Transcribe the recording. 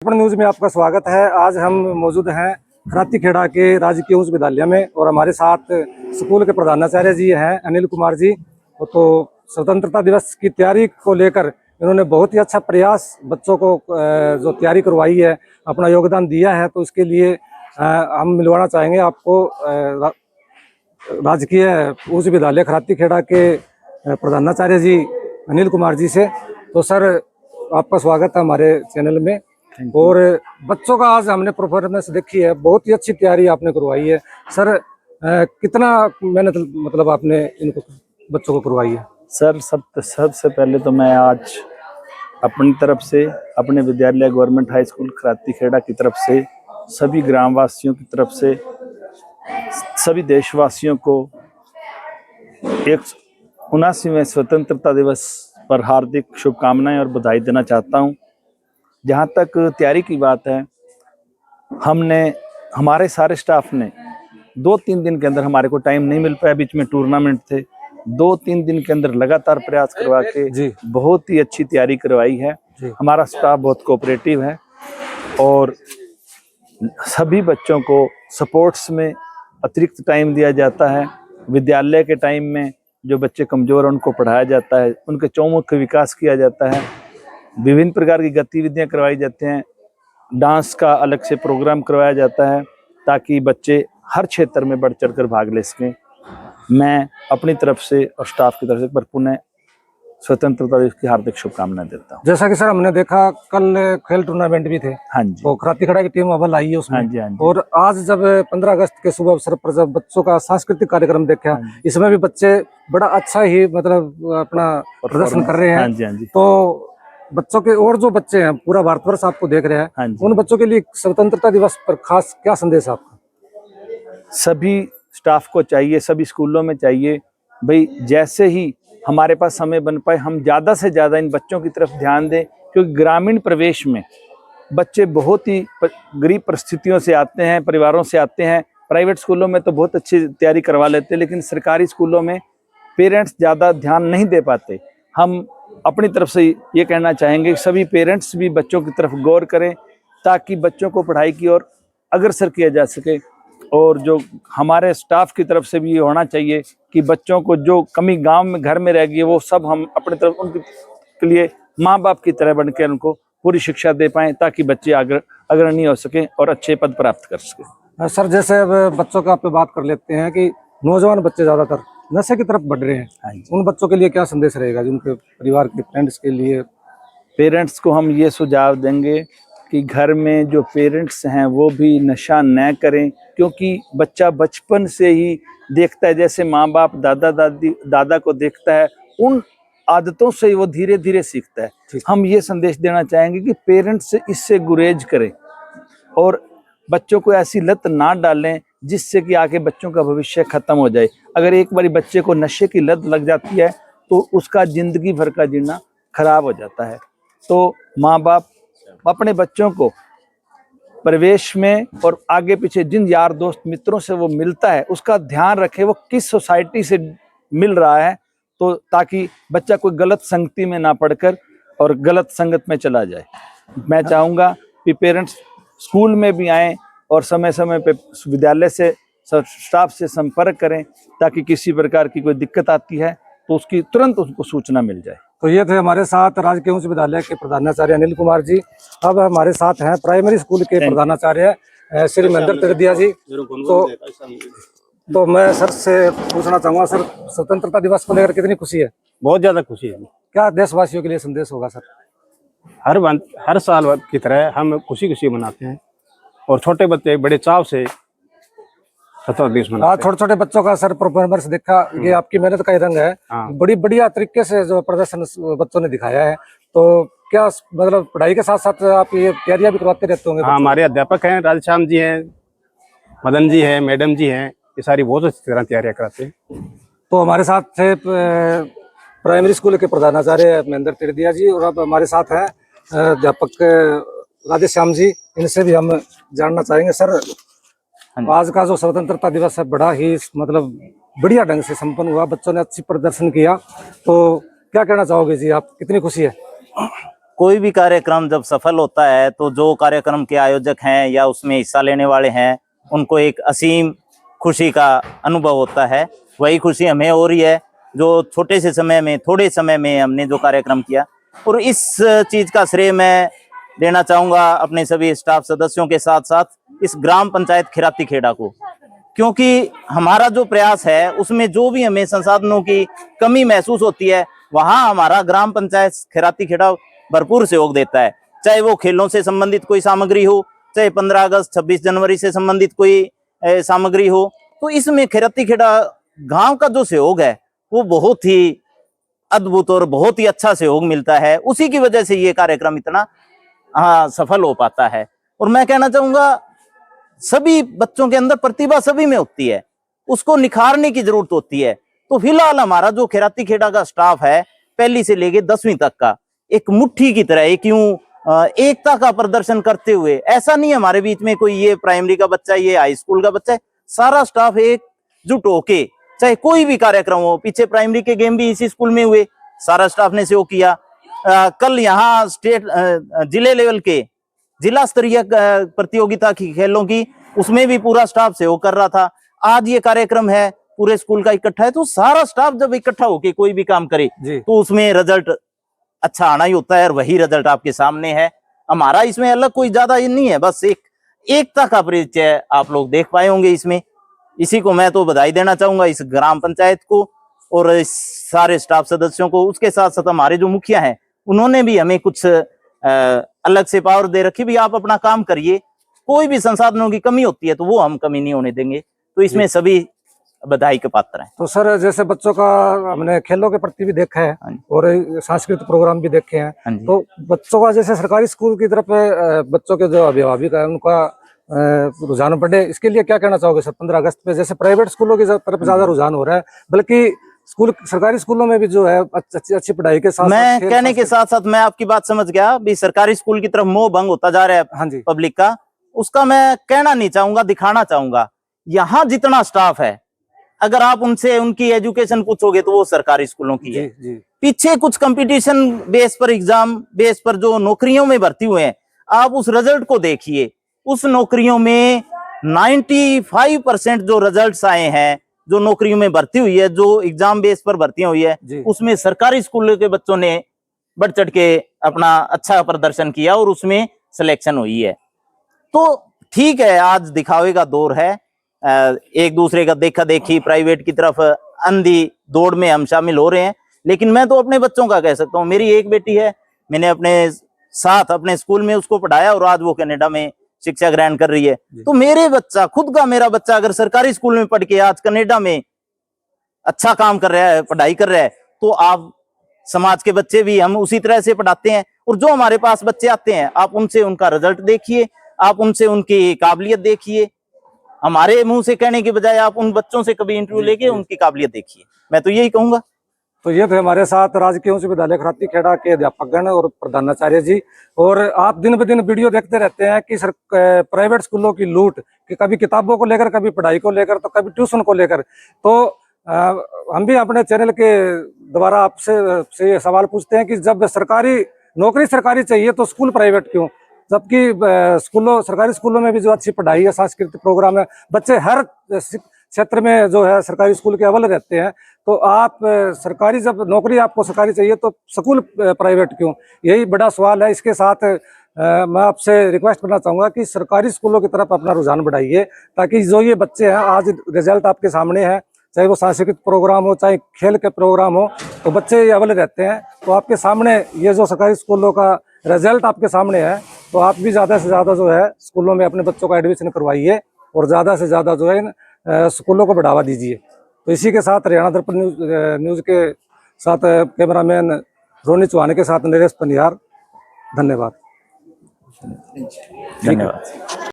दर्पण न्यूज में आपका स्वागत है। आज हम मौजूद हैं खरातीखेड़ा के राजकीय उच्च विद्यालय में और हमारे साथ स्कूल के प्रधानाचार्य जी हैं अनिल कुमार जी। तो स्वतंत्रता दिवस की तैयारी को लेकर इन्होंने बहुत ही अच्छा प्रयास बच्चों को जो तैयारी करवाई है, अपना योगदान दिया है। तो इसके लिए हम मिलवाना चाहेंगे आपको राजकीय उच्च विद्यालय खरातीखेड़ा के प्रधानाचार्य जी अनिल कुमार जी से। तो सर, आपका स्वागत है हमारे चैनल में। और बच्चों का आज हमने परफॉर्मेंस देखी है, बहुत ही अच्छी तैयारी आपने करवाई है। सर, कितना मेहनत मतलब आपने इनको बच्चों को करवाई है? सर, सबसे पहले तो मैं आज अपनी तरफ से, अपने विद्यालय गवर्नमेंट हाई स्कूल खरातीखेड़ा की तरफ से, सभी ग्रामवासियों की तरफ से, सभी देशवासियों को 79वें स्वतंत्रता दिवस पर हार्दिक शुभकामनाएं और बधाई देना चाहता हूं। जहां तक तैयारी की बात है, हमारे सारे स्टाफ ने 2-3 दिन के अंदर, हमारे को टाइम नहीं मिल पाया, बीच में टूर्नामेंट थे, 2-3 दिन के अंदर लगातार प्रयास करवा के बहुत ही अच्छी तैयारी करवाई है। हमारा स्टाफ बहुत कोऑपरेटिव है और सभी बच्चों को स्पोर्ट्स में अतिरिक्त टाइम दिया जाता है। विद्यालय के टाइम में जो बच्चे कमजोर हैं उनको पढ़ाया जाता है, उनके चौमुख विकास किया जाता है, विभिन्न प्रकार की गतिविधियां करवाई जाती हैं, डांस का अलग से प्रोग्राम करवाया जाता है ताकि बच्चे हर क्षेत्र में बढ़ चढ़ कर भाग ले सकें। मैं अपनी तरफ से और स्टाफ की तरफ से पुनः स्वतंत्रता दिवस की हार्दिक शुभकामनाएं देता हूँ। जैसा कि सर हमने देखा, कल खेल टूर्नामेंट भी थे। हाँ जी। तो खरातीखेड़ा की टीम अव्वल आई है उसमें। हाँ जी, हाँ जी। और आज जब 15 अगस्त के शुभ अवसर पर जब बच्चों का सांस्कृतिक कार्यक्रम देखा, हाँ, इसमें भी बच्चे बड़ा अच्छा ही मतलब अपना प्रदर्शन कर रहे हैं। हाँ जी, हाँ जी। तो बच्चों के और जो बच्चे हैं, पूरा भारतवर्ष आपको देख रहे हैं, हाँ, उन बच्चों के लिए स्वतंत्रता दिवस पर खास क्या संदेश आपका? सभी स्टाफ को चाहिए, सभी स्कूलों में चाहिए भाई, जैसे ही हमारे पास समय बन पाए हम ज़्यादा से ज़्यादा इन बच्चों की तरफ ध्यान दें, क्योंकि ग्रामीण प्रवेश में बच्चे बहुत ही गरीब परिस्थितियों से आते हैं, परिवारों से आते हैं। प्राइवेट स्कूलों में तो बहुत अच्छी तैयारी करवा लेते हैं, लेकिन सरकारी स्कूलों में पेरेंट्स ज़्यादा ध्यान नहीं दे पाते। हम अपनी तरफ से ये कहना चाहेंगे कि सभी पेरेंट्स भी बच्चों की तरफ गौर करें ताकि बच्चों को पढ़ाई की ओर अग्रसर किया जा सके। और जो हमारे स्टाफ की तरफ से भी ये होना चाहिए कि बच्चों को जो कमी गांव में घर में रह गई है, वो सब हम अपनी तरफ उनके लिए माँ बाप की तरह बनकर उनको पूरी शिक्षा दे पाएं ताकि बच्चे अग्रणी हो सकें और अच्छे पद प्राप्त कर सकें। सर, जैसे अब बच्चों का आप बात कर लेते हैं कि नौजवान बच्चे ज्यादातर नशे की तरफ बढ़ रहे हैं, उन बच्चों के लिए क्या संदेश रहेगा, जिनके परिवार के फ्रेंड्स के लिए? पेरेंट्स को हम ये सुझाव देंगे कि घर में जो पेरेंट्स हैं वो भी नशा न करें, क्योंकि बच्चा बचपन से ही देखता है, जैसे माँ बाप दादा को देखता है, उन आदतों से वो धीरे धीरे सीखता है। हम ये संदेश देना चाहेंगे कि पेरेंट्स इससे गुरेज करें और बच्चों को ऐसी लत ना डालें जिससे कि आगे बच्चों का भविष्य खत्म हो जाए। अगर एक बारी बच्चे को नशे की लत लग जाती है तो उसका जिंदगी भर का जीना खराब हो जाता है। तो माँ बाप अपने बच्चों को परिवेश में और आगे पीछे जिन यार दोस्त मित्रों से वो मिलता है उसका ध्यान रखे, वो किस सोसाइटी से मिल रहा है, तो ताकि बच्चा कोई गलत संगति में ना पड़कर और गलत संगत में चला जाए। मैं चाहूँगा कि पेरेंट्स स्कूल में भी आएँ और समय समय पे विद्यालय से स्टाफ से संपर्क करें ताकि किसी प्रकार की कोई दिक्कत आती है तो उसकी तुरंत उनको सूचना मिल जाए। तो ये थे हमारे साथ राजकीय उच्च विद्यालय के प्रधानाचार्य अनिल कुमार जी। अब हमारे साथ हैं प्राइमरी स्कूल के प्रधानाचार्य श्री महेंद्र तिरदिया जी। तो मैं सर से पूछना चाहूँगा, सर, स्वतंत्रता दिवस को लेकर कितनी खुशी है? बहुत ज्यादा खुशी है। क्या देशवासियों के लिए संदेश होगा सर? हर साल की तरह हम खुशी खुशी मनाते हैं और छोटे बच्चे बड़े चाव से स्वतंत्रता दिवस मनाते हैं। छोटे छोटे बच्चों का सर परफॉर्मेंस देखा, ये आपकी मेहनत का ही रंग है। बड़ी बढ़िया तरीके से जो प्रदर्शन बच्चों ने दिखाया है। तो क्या मतलब पढ़ाई के साथ साथ आप ये तैयारियां भी करवाते रहते होंगे? हाँ, हमारे अध्यापक हैं, राधेश्याम जी हैं, मदन जी हैं, मैडम जी हैं, ये सारी बहुत अच्छी तरह तैयारियां कराते हैं। तो हमारे साथ थे प्राइमरी स्कूल के प्रधानाचार्य महेंद्र तिरदिया जी, और अब हमारे साथ हैं अध्यापक राधेश्याम जी। इनसे भी हम जानना चाहेंगे, सर, आज का जो स्वतंत्रता दिवस है बड़ा ही मतलब बढ़िया ढंग से संपन्न हुआ, बच्चों ने अच्छी प्रदर्शन किया, तो क्या कहना चाहोगे जी आप? कितनी खुशी है? कोई भी कार्यक्रम जब सफल होता है तो जो कार्यक्रम के आयोजक हैं या उसमें हिस्सा लेने वाले हैं उनको एक असीम खुशी का अनुभव होता है। वही खुशी हमें हो रही है जो छोटे से समय में, थोड़े समय में हमने जो कार्यक्रम किया। और इस चीज का श्रेय मैं देना चाहूंगा अपने सभी स्टाफ सदस्यों के साथ साथ इस ग्राम पंचायत खिराती खेड़ा को, क्योंकि हमारा जो प्रयास है उसमें जो भी हमें संसाधनों की कमी महसूस होती है वहां हमारा ग्राम पंचायत खिराती खेड़ा भरपूर सहयोग देता है। चाहे वो खेलों से संबंधित कोई सामग्री हो, चाहे 15 अगस्त 26 जनवरी से संबंधित कोई सामग्री हो, तो इसमें खिराती खेड़ा गांव का जो सहयोग है वो बहुत ही अद्भुत और बहुत ही अच्छा सहयोग मिलता है। उसी की वजह से ये कार्यक्रम इतना सफल हो पाता है। और मैं कहना चाहूंगा सभी बच्चों के अंदर प्रतिभा सभी में होती है, उसको निखारने की जरूरत होती है। तो फिलहाल हमारा जो खिराती खेड़ा का स्टाफ है पहली से लेके 10वीं तक का एक मुट्ठी की तरह एक एकता का प्रदर्शन करते हुए, ऐसा नहीं हमारे बीच में कोई ये प्राइमरी का बच्चा, ये हाई स्कूल का बच्चा है, सारा स्टाफ एकजुट होके चाहे कोई भी कार्यक्रम हो, पीछे प्राइमरी के गेम भी इसी स्कूल में हुए, सारा स्टाफ ने सहयोग किया। कल यहाँ स्टेट जिले लेवल के जिला स्तरीय प्रतियोगिता की खेलों की उसमें भी पूरा स्टाफ सहयोग कर रहा था। आज ये कार्यक्रम है पूरे स्कूल का इकट्ठा है, तो सारा स्टाफ जब इकट्ठा होके कोई भी काम करे तो उसमें रिजल्ट अच्छा आना ही होता है। और वही रिजल्ट आपके सामने है। हमारा इसमें अलग कोई ज्यादा नहीं है, बस एक एकता का परिचय आप लोग देख पाए होंगे इसमें। इसी को मैं तो बधाई देना चाहूंगा इस ग्राम पंचायत को और इस सारे स्टाफ सदस्यों को। उसके साथ साथ हमारे जो मुखिया हैं उन्होंने भी हमें कुछ अलग से पावर दे रखी, भी आप अपना काम करिए, कोई भी संसाधनों की कमी होती है तो वो हम कमी नहीं होने देंगे। तो इसमें सभी बधाई के पात्र हैं। तो सर जैसे बच्चों का हमने खेलों के प्रति भी देखा है और सांस्कृतिक प्रोग्राम भी देखे हैं, तो बच्चों का जैसे सरकारी स्कूल की तरफ बच्चों के जो अभिभावक है उनका रुझान बढ़े, इसके लिए क्या कहना चाहोगे सर? 15 अगस्त पे जैसे प्राइवेट स्कूलों की तरफ ज्यादा रुझान हो रहा है, बल्कि सरकारी स्कूलों में भी जो है अच्छी पढ़ाई के साथ मैं कहने के साथ साथ मैं आपकी बात समझ गया भी सरकारी स्कूल की तरफ मोह भंग होता जा रहा है हाँ जी पब्लिक का, उसका मैं कहना नहीं चाहूंगा, दिखाना चाहूंगा। यहाँ जितना स्टाफ है अगर आप उनसे उनकी एजुकेशन पूछोगे तो वो सरकारी स्कूलों की है। जी। पीछे कुछ कंपटीशन बेस पर, एग्जाम बेस पर जो नौकरियों में भर्ती हुए हैं, आप उस रिजल्ट को देखिए। उस नौकरियों में 95% जो रिजल्ट्स आए हैं, जो नौकरियों में भर्ती हुई है, जो एग्जाम बेस पर भर्तियां हुई है, उसमें सरकारी स्कूल के बच्चों ने बढ़ चढ़ के अपना अच्छा प्रदर्शन किया और उसमें सिलेक्शन हुई है। तो ठीक है, आज दिखावे का दौर है, एक दूसरे का देखा देखी प्राइवेट की तरफ अंधी दौड़ में हम शामिल हो रहे हैं। लेकिन मैं तो अपने बच्चों का कह सकता हूँ, मेरी एक बेटी है, मैंने अपने साथ अपने स्कूल में उसको पढ़ाया और आज वो कनाडा में शिक्षा ग्रहण कर रही है। तो मेरे बच्चा खुद का, मेरा बच्चा अगर सरकारी स्कूल में पढ़ के आज कनाडा में अच्छा काम कर रहा है, पढ़ाई कर रहा है, तो आप समाज के बच्चे भी हम उसी तरह से पढ़ाते हैं। और जो हमारे पास बच्चे आते हैं आप उनसे उनका रिजल्ट देखिए, आप उनसे उनकी काबिलियत देखिए। हमारे मुंह से कहने के बजाय आप उन बच्चों से कभी इंटरव्यू लेके उनकी काबिलियत देखिए, मैं तो यही कहूंगा। तो ये थे हमारे साथ राजकीय उच्च विद्यालय खराती खेड़ा के अध्यापकगण और प्रधानाचार्य जी। और आप दिन ब दिन वीडियो देखते रहते हैं कि प्राइवेट स्कूलों की लूट, कि कभी किताबों को लेकर, कभी पढ़ाई को लेकर, तो कभी ट्यूशन को लेकर। तो हम भी अपने चैनल के द्वारा आपसे ये सवाल पूछते हैं कि जब सरकारी नौकरी सरकारी चाहिए तो स्कूल प्राइवेट क्यों? जबकि सरकारी स्कूलों में भी जो अच्छी पढ़ाई है, सांस्कृतिक प्रोग्राम है, बच्चे हर क्षेत्र में जो है सरकारी स्कूल के अव्वल रहते हैं। तो आप सरकारी, जब नौकरी आपको सरकारी चाहिए तो स्कूल प्राइवेट क्यों? यही बड़ा सवाल है। इसके साथ मैं आपसे रिक्वेस्ट करना चाहूँगा कि सरकारी स्कूलों की तरफ अपना रुझान बढ़ाइए, ताकि जो ये बच्चे हैं, आज रिजल्ट आपके सामने है, चाहे वो सांस्कृतिक प्रोग्राम हो, चाहे खेल के प्रोग्राम हो, तो बच्चे ये अव्वल रहते हैं। तो आपके सामने ये जो सरकारी स्कूलों का रिजल्ट आपके सामने है, तो आप भी ज़्यादा से ज़्यादा जो है स्कूलों में अपने बच्चों का एडमिशन करवाइए और ज़्यादा से ज़्यादा जो है स्कूलों को बढ़ावा दीजिए। तो इसी के साथ हरियाणा दर्पण न्यूज़ के साथ कैमरामैन रोनी चौहान के साथ नरेश पनियार, धन्यवाद।